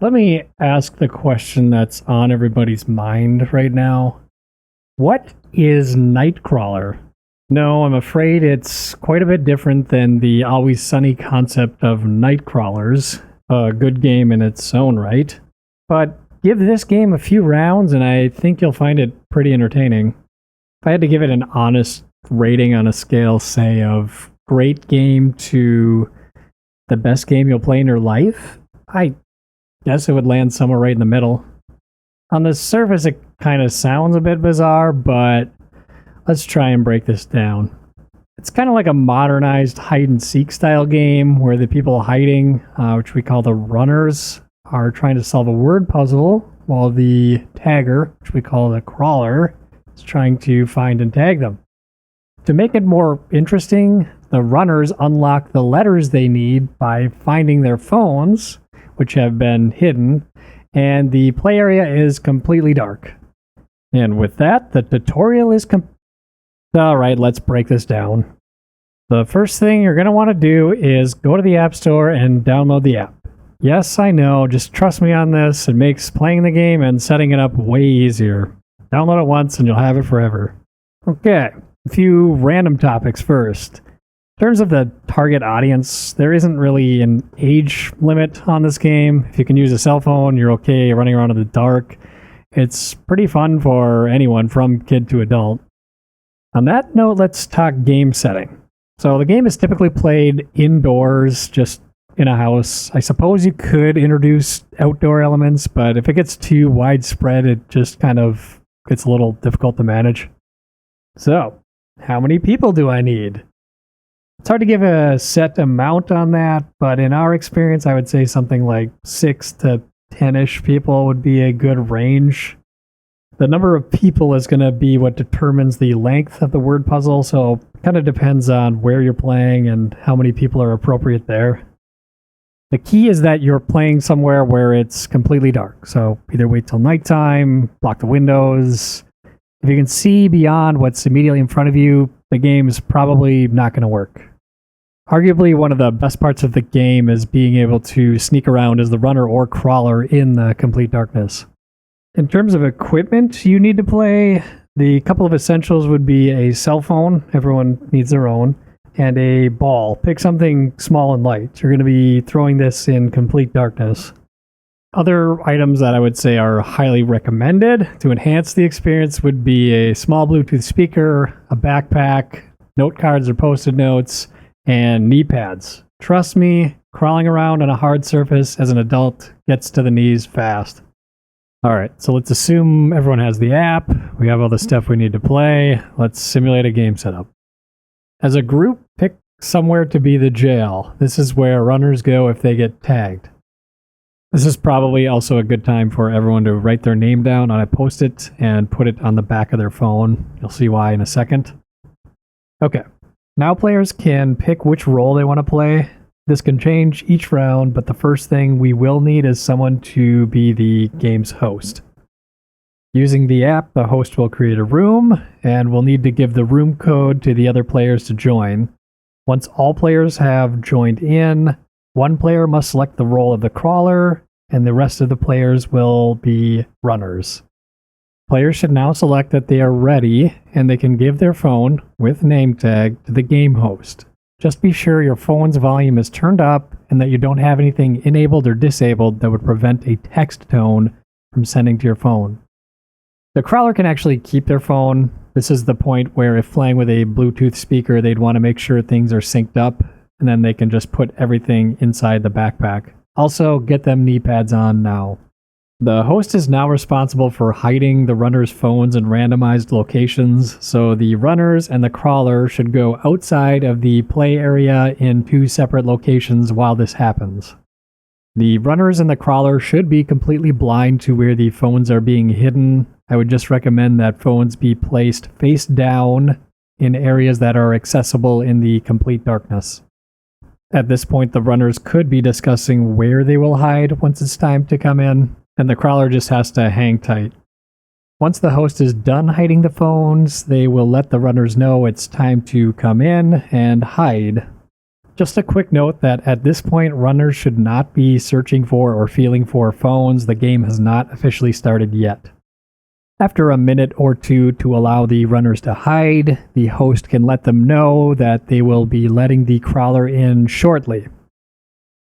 Let me ask the question that's on everybody's mind right now. What is Nightcrawler? No, I'm afraid it's quite a bit different than the Always Sunny concept of Nightcrawlers, a good game in its own right. But give this game a few rounds and I think you'll find it pretty entertaining. If I had to give it an honest rating on a scale, say, of great game to the best game you'll play in your life, I guess it would land somewhere right in the middle. On the surface, it kind of sounds a bit bizarre, but let's try and break this down. It's kind of like a modernized hide-and-seek style game where the people hiding, which we call the runners, are trying to solve a word puzzle, while the tagger, which we call the crawler, is trying to find and tag them. To make it more interesting, the runners unlock the letters they need by finding their phones, which have been hidden, and the play area is completely dark. And with that, the tutorial is Alright, let's break this down. The first thing you're going to want to do is go to the App Store and download the app. Yes, I know, just trust me on this. It makes playing the game and setting it up way easier. Download it once and you'll have it forever. Okay, a few random topics first. In terms of the target audience, there isn't really an age limit on this game. If you can use a cell phone, you're okay running around in the dark. It's pretty fun for anyone from kid to adult. On that note, let's talk game setting. So the game is typically played indoors, just in a house. I suppose you could introduce outdoor elements, but if it gets too widespread, it just kind of gets a little difficult to manage. So, how many people do I need? It's hard to give a set amount on that, but in our experience, I would say something like 6 to 10-ish people would be a good range. The number of people is going to be what determines the length of the word puzzle, so it kind of depends on where you're playing and how many people are appropriate there. The key is that you're playing somewhere where it's completely dark, so either wait till nighttime, block the windows. If you can see beyond what's immediately in front of you, the game is probably not going to work. Arguably, one of the best parts of the game is being able to sneak around as the runner or crawler in the complete darkness. In terms of equipment you need to play, the couple of essentials would be a cell phone, everyone needs their own, and a ball. Pick something small and light. You're going to be throwing this in complete darkness. Other items that I would say are highly recommended to enhance the experience would be a small Bluetooth speaker, a backpack, note cards or post-it notes, and knee pads. Trust me, crawling around on a hard surface as an adult gets to the knees fast. Alright, so let's assume everyone has the app, we have all the stuff we need to play, let's simulate a game setup. As a group, pick somewhere to be the jail. This is where runners go if they get tagged. This is probably also a good time for everyone to write their name down on a post-it and put it on the back of their phone. You'll see why in a second. Okay, now players can pick which role they want to play. This can change each round, but the first thing we will need is someone to be the game's host. Using the app, the host will create a room, and we'll need to give the room code to the other players to join. Once all players have joined in, one player must select the role of the crawler, and the rest of the players will be runners. Players should now select that they are ready, and they can give their phone, with name tag, to the game host. Just be sure your phone's volume is turned up, and that you don't have anything enabled or disabled that would prevent a text tone from sending to your phone. The crawler can actually keep their phone. This is the point where if playing with a Bluetooth speaker, they'd want to make sure things are synced up, and then they can just put everything inside the backpack. Also, get them knee pads on now. The host is now responsible for hiding the runners' phones in randomized locations, so the runners and the crawler should go outside of the play area in 2 separate locations while this happens. The runners and the crawler should be completely blind to where the phones are being hidden. I would just recommend that phones be placed face down in areas that are accessible in the complete darkness. At this point, the runners could be discussing where they will hide once it's time to come in, and the crawler just has to hang tight. Once the host is done hiding the phones, they will let the runners know it's time to come in and hide. Just a quick note that at this point, runners should not be searching for or feeling for phones. The game has not officially started yet. After a minute or two to allow the runners to hide, the host can let them know that they will be letting the crawler in shortly.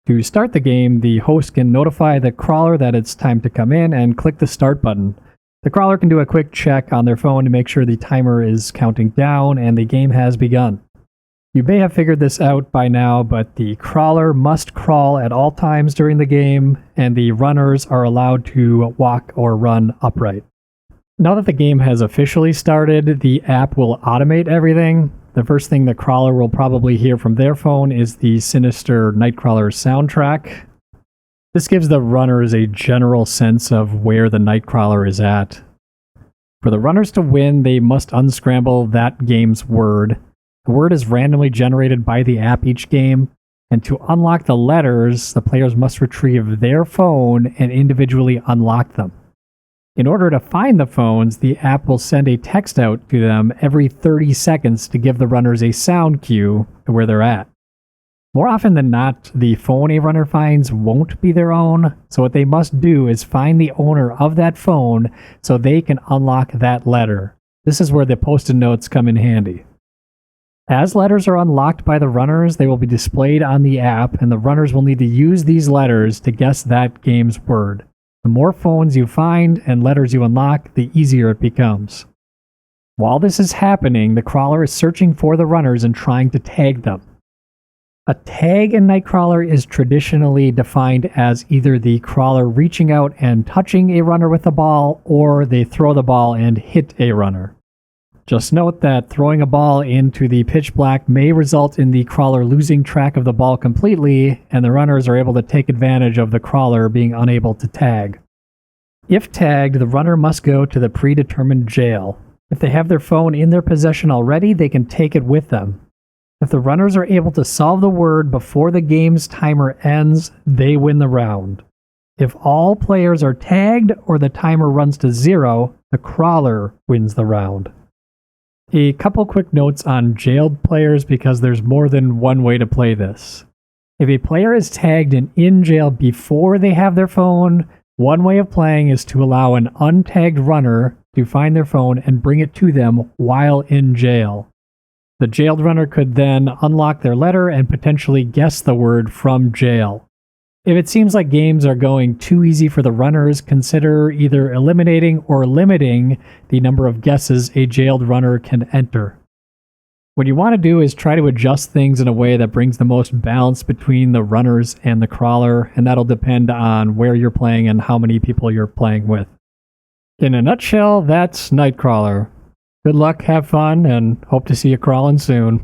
To start the game, the host can notify the crawler that it's time to come in and click the start button. The crawler can do a quick check on their phone to make sure the timer is counting down and the game has begun. You may have figured this out by now, but the crawler must crawl at all times during the game, and the runners are allowed to walk or run upright. Now that the game has officially started, the app will automate everything. The first thing the crawler will probably hear from their phone is the sinister Nightcrawler soundtrack. This gives the runners a general sense of where the Nightcrawler is at. For the runners to win, they must unscramble that game's word. The word is randomly generated by the app each game, and to unlock the letters, the players must retrieve their phone and individually unlock them. In order to find the phones, the app will send a text out to them every 30 seconds to give the runners a sound cue to where they're at. More often than not, the phone a runner finds won't be their own, so what they must do is find the owner of that phone so they can unlock that letter. This is where the post-it notes come in handy. As letters are unlocked by the runners, they will be displayed on the app, and the runners will need to use these letters to guess that game's word. The more phones you find and letters you unlock, the easier it becomes. While this is happening, the crawler is searching for the runners and trying to tag them. A tag in Nightcrawler is traditionally defined as either the crawler reaching out and touching a runner with the ball, or they throw the ball and hit a runner. Just note that throwing a ball into the pitch black may result in the crawler losing track of the ball completely, and the runners are able to take advantage of the crawler being unable to tag. If tagged, the runner must go to the predetermined jail. If they have their phone in their possession already, they can take it with them. If the runners are able to solve the word before the game's timer ends, they win the round. If all players are tagged or the timer runs to 0, the crawler wins the round. A couple quick notes on jailed players because there's more than one way to play this. If a player is tagged and in jail before they have their phone, one way of playing is to allow an untagged runner to find their phone and bring it to them while in jail. The jailed runner could then unlock their letter and potentially guess the word from jail. If it seems like games are going too easy for the runners, consider either eliminating or limiting the number of guesses a jailed runner can enter. What you want to do is try to adjust things in a way that brings the most balance between the runners and the crawler, and that'll depend on where you're playing and how many people you're playing with. In a nutshell, that's Nightcrawler. Good luck, have fun, and hope to see you crawling soon.